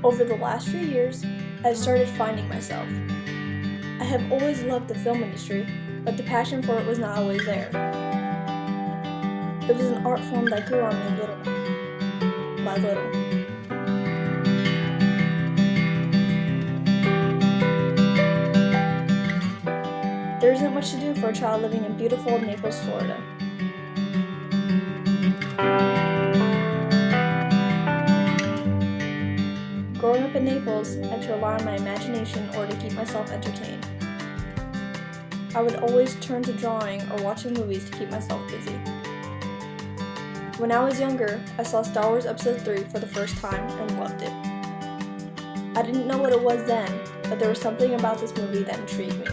Over the last few years, I've started finding myself. I have always loved the film industry, but the passion for it was not always there. It was an art form that grew on me little by little. There isn't much to do for a child living in beautiful Naples, Florida. Growing up in Naples, I had to rely on my imagination in order to keep myself entertained. I would always turn to drawing or watching movies to keep myself busy. When I was younger, I saw Star Wars Episode 3 for the first time and loved it. I didn't know what it was then, but there was something about this movie that intrigued me.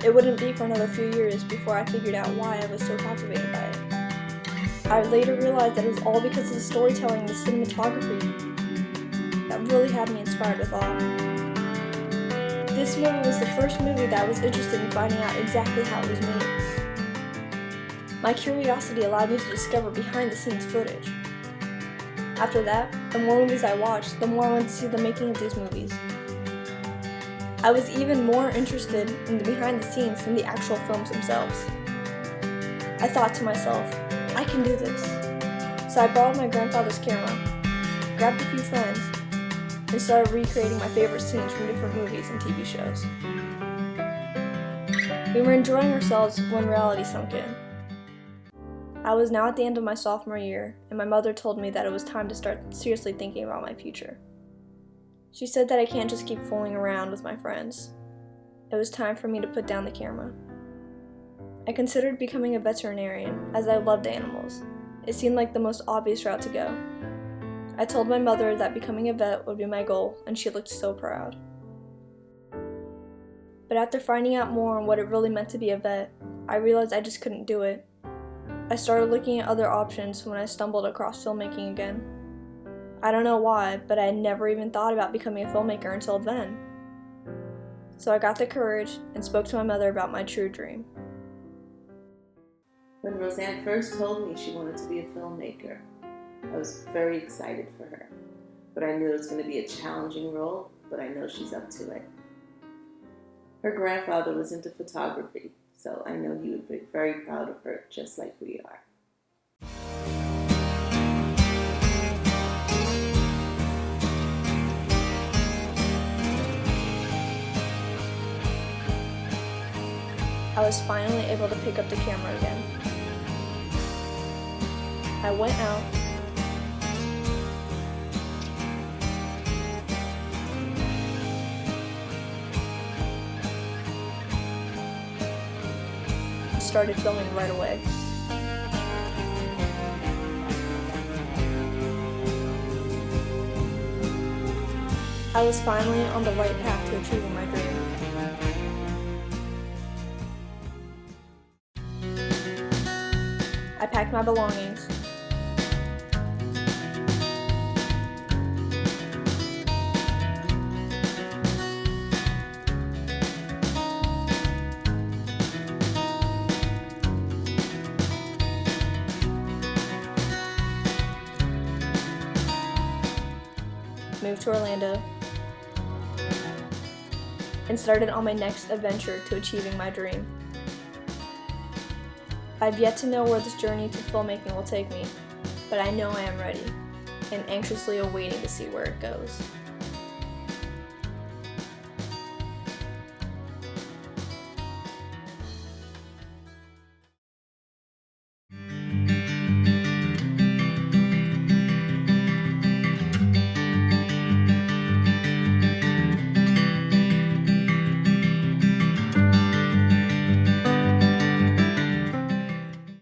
It wouldn't be for another few years before I figured out why I was so captivated by it. I later realized that it was all because of the storytelling and the cinematography that really had me inspired with awe. This movie was the first movie that I was interested in finding out exactly how it was made. My curiosity allowed me to discover behind-the-scenes footage. After that, the more movies I watched, the more I wanted to see the making of these movies. I was even more interested in the behind-the-scenes than the actual films themselves. I thought to myself, I can do this. So I borrowed my grandfather's camera, grabbed a few friends, and started recreating my favorite scenes from different movies and TV shows. We were enjoying ourselves when reality sunk in. I was now at the end of my sophomore year, and my mother told me that it was time to start seriously thinking about my future. She said that I can't just keep fooling around with my friends. It was time for me to put down the camera. I considered becoming a veterinarian, as I loved animals. It seemed like the most obvious route to go. I told my mother that becoming a vet would be my goal, and she looked so proud. But after finding out more on what it really meant to be a vet, I realized I just couldn't do it. I started looking at other options when I stumbled across filmmaking again. I don't know why, but I had never even thought about becoming a filmmaker until then. So I got the courage and spoke to my mother about my true dream. When Roseanne first told me she wanted to be a filmmaker, I was very excited for her. But I knew it was going to be a challenging role, but I know she's up to it. Her grandfather was into photography, so I know he would be very proud of her, just like we are. I was finally able to pick up the camera again. I went out, and started filming right away. I was finally on the right path to achieving my dream. I packed my belongings, moved to Orlando, and started on my next adventure to achieving my dream. I've yet to know where this journey to filmmaking will take me, but I know I am ready and anxiously awaiting to see where it goes.